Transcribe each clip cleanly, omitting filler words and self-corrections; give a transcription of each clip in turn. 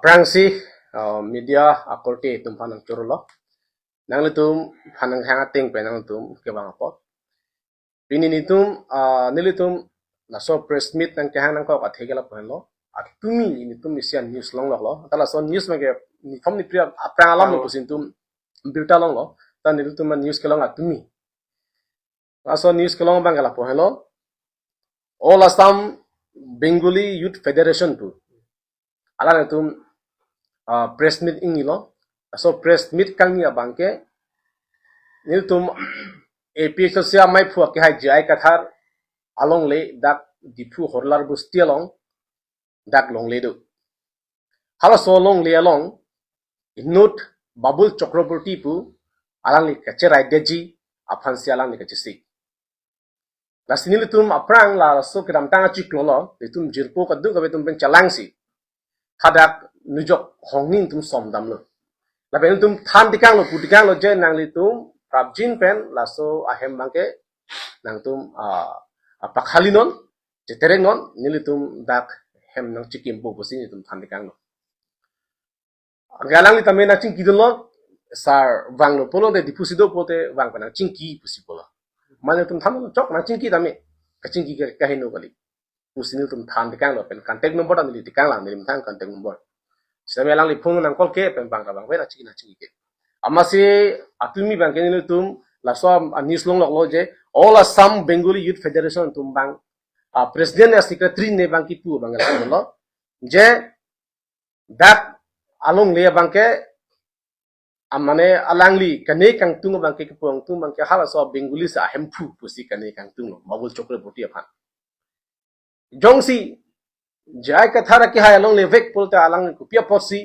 Prangsi media akorti tum panang churulo nang litum panang hanga ting pe nang tum ke bang apot pini nitum nilitum na so press meet nang kahang nang ko athegela pohlo atumi nitum misian news long lo tala so news mage ni thom ni priya aprang alam no pusin tum bilta long lo ta nilitum news ke long atumi aso news ke long bangala pohlo all Assam Bangoli Youth Federation tu ala nitum press meet ingilo so press meet kang ni abangke niltum APHLC mai phu ke hai jai kathar along le dak dipu horlar busti along dak long le do hala so long le along inut babul chakraborty pu alang li kacherai deji aphan si alang li kachisi la sinilitum aprang la so kram tanga chiklolo litum jirpo kadu ka betum ben chalangsi hadak nujok hongning tum somdam lo la ben tum than dikang lo putikang lo je nang litum prabjin pen la so ahem bangke nang tum pakhalinon je terenon nilitum dak hem nang chikim bo bosin tum than dikang lo galang li tamena ching kidon lo sar wang lo polo de dipusido pote wang pana ching ki pusipolo mane tum than lo chok na ching ki tame kaching ki ka heno kali pusinil tum than dikang lo pen contact number dan li dikang lang nilim thang contact number Sami alang li phone nang call ke pembang kabang wera chiki ke amasi atumi bang ke ni tum la so news long lo je all Assam Bangoli Youth Federation tum bang president ya secretary ne bang ki pu bang lo je that along le bang ke amane alang li kane kang tung bang ke pung tung bang ke hala so Bangoli sa hempu pusi kane kang tung mabul chokre boti aphan jongsi jai kathara ki hai along le vek pulte alang ku pia posi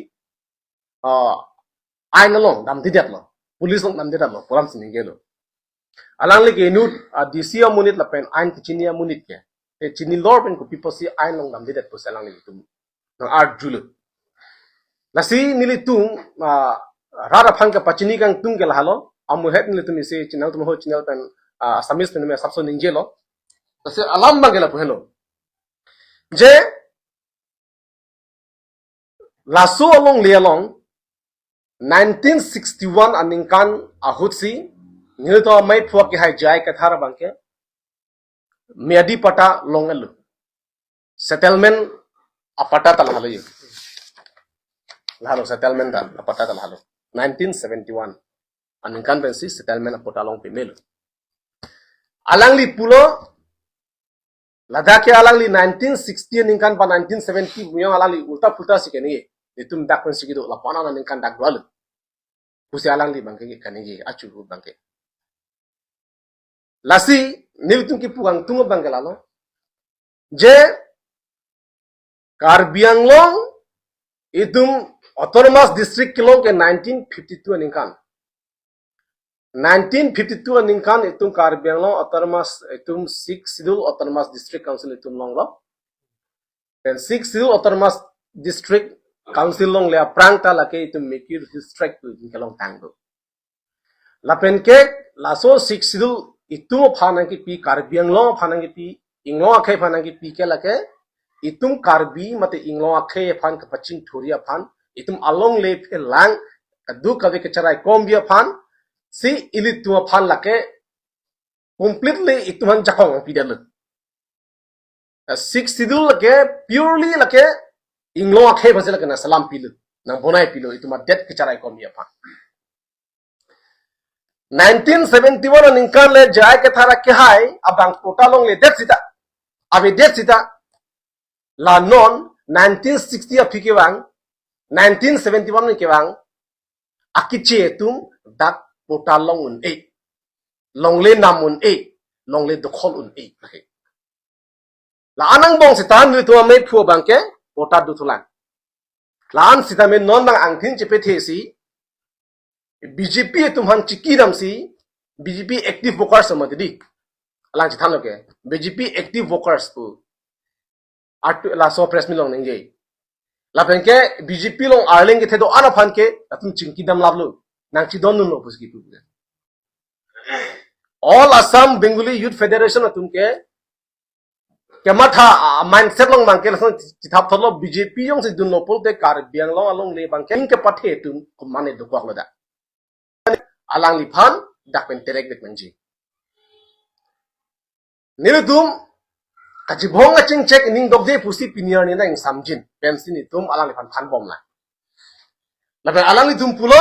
ain along dam didat lo police long dam didat lo polam sin ngelo alang le ke nut dca munit la pen ain kichinia munit ke te chini lor pen ku piposi ain long dam didat pos alang le tum nang art julu lasi nili tum rara phang ka pachini kang tung ke halo amu het nili tum ise chinal tum ho chinal pen asamis pen me sabso ningelo lasi alam bangela pohelo je lasso along lialong 1961 aningkan ahutsi nilto mai phuak ki hai jai kathara bangke miadi pata longalu settlement apata tal halu lalo settlement tal apata tal halu 1971 aningkan pensi settlement apata long pemelu alang li pulo ladakh alang li 1960 aningkan pa 1970 buyang alang li ulta pulta sikeni itum dak pensigido lapana na ningkan dak dwal kusi alang li bangke kanigi achu bangke lasi niltum ki pugang tungo bangke lalo je karbiang long itum autonomous district kilong ke 1952 ningkan 1952 ningkan itum karbiang long autonomous itum 6 schedule autonomous district council itum long lo dan 6 schedule autonomous district council long le prangta lake itu mekir district tu kalong tangdo lapen ke laso 6 schedule itu phanang ki pi karbiang long phanang ki pi inglo akhe phanang ki pi ke lake itum karbi mate inglo akhe phan ka paching thuria phan itum along le phe lang kadu kave ke charai kombia phan si ilitu phan lake completely itum jakong pi dal 6 schedule lake purely lake inglo akhe bhasela kana salam pilu nang bonai pilu itu ma det kecarai komia pa 1971 ningkan le jai ke thara ke hai abang kota long le det sita abe det sita la non 1960 apike wang 1971 ni ke wang akiche tum dak kota long un e long le namun e long le dokhol un e la anang bong sitan ni tu me phu bang ke kota dutulan lan sitamen non bang angthin chepe thesi BJP tumhan chikiram si BJP active workers samadhi alang chithan loke BJP active workers pu art la so press milong ningje la penke BJP long arling ke thedo ana phan ke atum chingki dam lablu nang chi don no puski pu all Assam Bangoli Youth Federation atum ke kematha mindset long bang ke langsung cithap tholo BJP yong se dun lopol te kar biang long along le bang ke ke pathe tun kumane do kwak loda alang li phan dak pen terek dek manji niludum kaji bhong aching check ning dok de pusi pinier ni na ing samjin pensi ni tum alang li phan bom la labe alang li tum pulo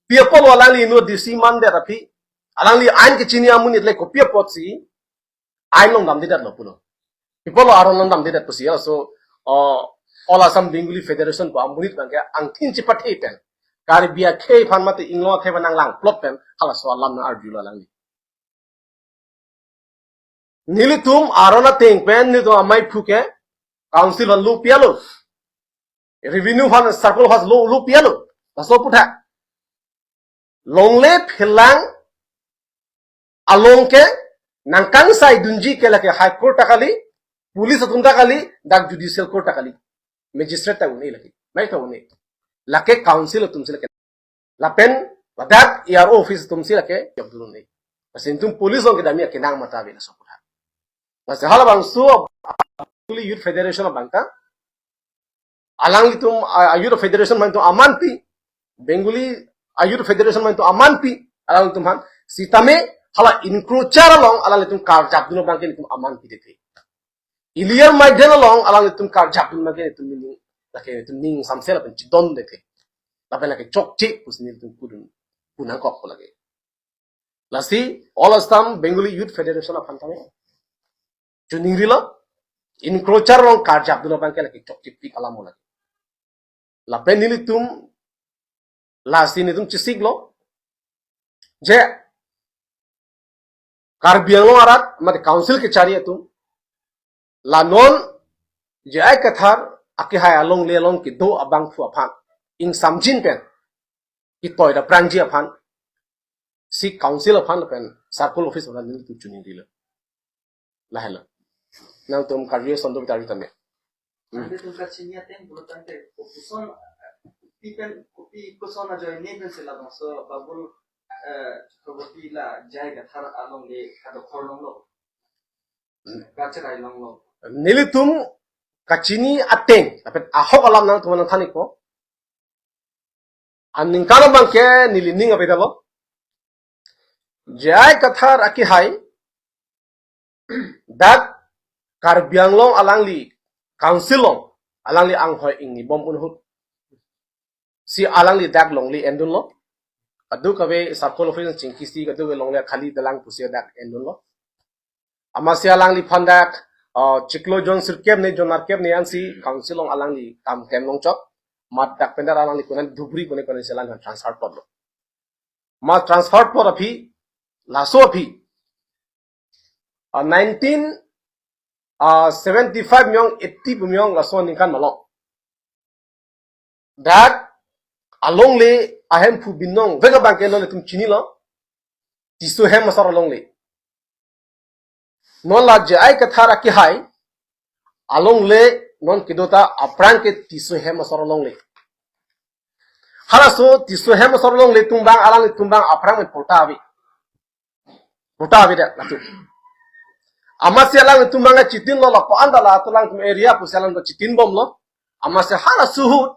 piapol alang li no disi man de rapi alang li ain ke chini amun itle ko piapot si ain long dam de dat lo pulo people are on dam de dat pusi so all Assam Bangoli Federation ko amunit bang ke angtin chi pathe pen Karibia K fan mate inglo ke banang lang plot pen hala so alam na arjula lang ni nilitum arona teng pen ni to amai phuke council on lu pialo revenue fan circle has lu pialo taso putha longle philang along ke nangkang sai dunji ke lake high court takali police atunta kali dak judicial court takali magistrate ta unei laki mai ta unei lake council tumse lake lapen badak ERO office tumse lake jabdulu nei asintum police ong ke dami ke nang mata bela so putha bas hala bang su Bangoli Youth Federation of Bangka alang litum Youth Federation man to amanti Bangoli Youth Federation man to amanti alang litum han sitame hala encroacher along alang litum kar jabduno bangke litum amanti deke iliar maiden along alang litum kar jabdun bangke litum ning lake litum ning samsel pen chidon deke lapen lake chok chik pusni litum kudun punang kok lage lasi all Assam Bangoli Youth Federation of Bangka Chuning rilo encroacher along kar jabduno bangke lake chok chik pik alam lage lapen nilitum lasi nitum chisiglo je Karbiang long arat mate council ke chari tu la non je ai kathar aki hai along le long ki do abang fu aphan ing samjin pen ki toy da prangji aphan si council aphan pen circle office wala ni tu chuning dilo la hela nang tum karbiang sondo bitari tame ande tum ka chinia ten bulutante kuson pipen kopi kuson na joy neben sila bang so babul probably la jaiga thar along le kado khorlong lo gacherai long lo nilitum kachini ateng tapi ahok alam nang tuman thani ko aning kana bangke nilining abedalo jai kathar aki hai dat Karbiang long alang li council long alang li ang hoi ing ni bom unhut si alang li dak long li endun lo adu kabe circle office chingkisi kadu long le khali dalang pusia dak endun lo amasi alang li phandak chiklo jon sirkep ne jon markep ne ansi council long alang li kam kem long chok mat dak pendar alang li kunan dhubri kone kone selang transfer por lo ma transfer por aphi laso aphi 1975 myong 80 myong laso ningkan malo dak along le ahem fu binong vega bangke lo le tum chini lo tisu hem masar along le non la je ai kathara ki hai along le non kidota aprang ke tisu hem masar along le haraso tisu hem masar along le tumbang alang tumbang aprang me pota abi da latu amasi alang tumbang chitin lo la ko andala tulang area pu salang chitin bom lo amasi harasu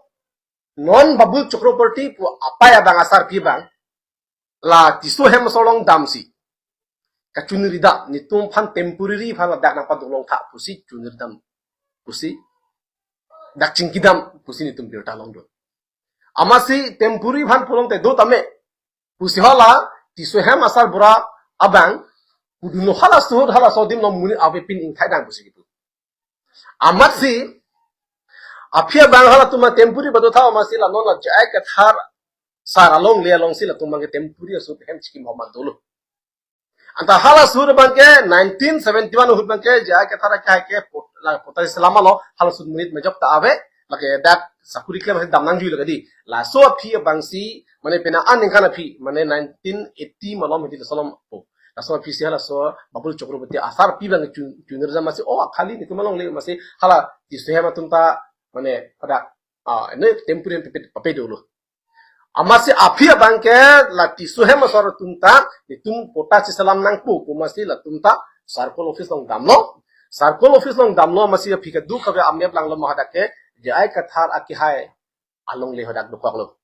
non babul Chakraborty pu apa ya bang asar pi bang la tisu hem solong damsi kachuniri da nitum phan temporary phan dak na padulong tha pusi chunir dam pusi dak chingkidam pusi nitum birta long do amasi temporary phan pulong te do tame pusi hala tisu hem asar bura abang kuduno hala sodim no muni avepin ing thaidang pusi gitu amasi apia bang hala tuma tempuri bado tha ma sila non la jai ka thar sara long le long sila tuma ke tempuri su hem chiki mohammed dolo anta hala sur bang ke 1971 hut bang ke jai ka thar ka ke la pota salama lo hala sur minit me job ta ave la ke dak sakuri kle dam nang ju la di la so phi bang si mane pena an kana phi mane 1980 malom hiti salam po la so phi si hala so babul Chakraborty asar pi bang junir jama si o khali ni tuma long le ma si hala ti se hema tumta mane pada ne temporary pape dulu amasi afia bangke la tisu hem sor tunta tum pota si salam nang pu kumasi la tunta circle office long damlo circle office long damlo masi phika du khabe amyap lang lo mahadake je ai kathar aki hai along le hodak du kwaklo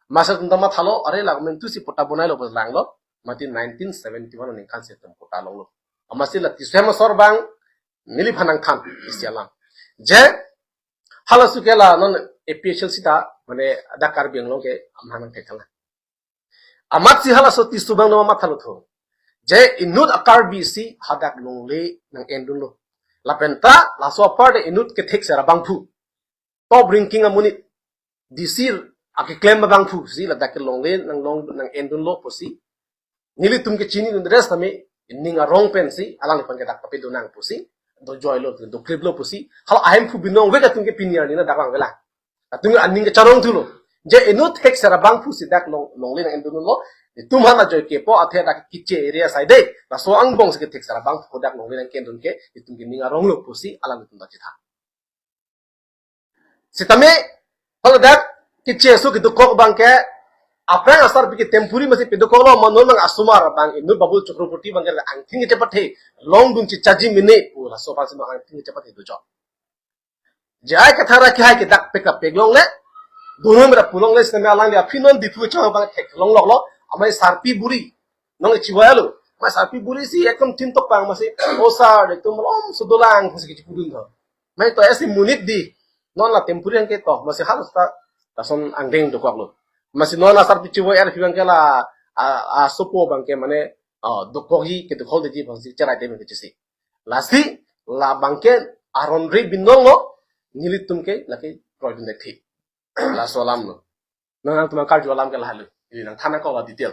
masa tundama thalo are lagmen tu si pota bonai lo bos lang lo mati 1971 ning kan se tum pota long lo amasi la tisema sorbang nili phanang than isialam je halasu kela non APHLC ta mane dakar benglong ke amhanang thekala amat si halasu tisubang no mathalo tho je inut akar BC hadak longle nang endun lo lapenta la so part inut ke thek sera bangphu top ranking amuni disir aki claim bangphu si la dak longle nang endun lo posi nili tum ke chini nun rest ame ninga wrong pen si alang pan ke dak papi donang posi do joy lo do clip lo posi hal ahem phu binong we ka tum ke pinier ni na dakang wela tung aning ke charong tu lo je inut thek sera bangphu si dak longle nang endun lo tumhana joy ke po athe dak kiche area side la so ang bong se ke thek sera bang khodak nong nang ken dun ke itung ke ninga rong lo pusi alang tum da chitha sitame hol dak kiche su ke dukok bang ke aprang asar bi ke tempuri masi pe dukok lo manol mang asumar bang inu babul chakraborty bang ke ang thing che pathe long dun chi chaji mine pu la so pa se ang thing che pathe du jo jai ka thara ki hai ke dak pe ka pe long le dono mera pulong le sitame alang dia phinon dipu cha bang thek long lok lo amai sarpi buri nong chiwalo mas sarpi buri si ekam tintok pang masi osa ekam lom sudolang kusi kichi pudun tho mai to esi munit di non la tempurian ke to masi harus ta tason angdeng do kwaklo masi non la sarpi chiwo er fiwang ke la a sopo bang ke mane do kogi ke do khol de ji bang si chara de me kichi lasi la bang ke aron re binong lo nilitum ke laki proidun de thi la solam no nang tuma kar jo lam ke la halu ini nang thana ko wa detail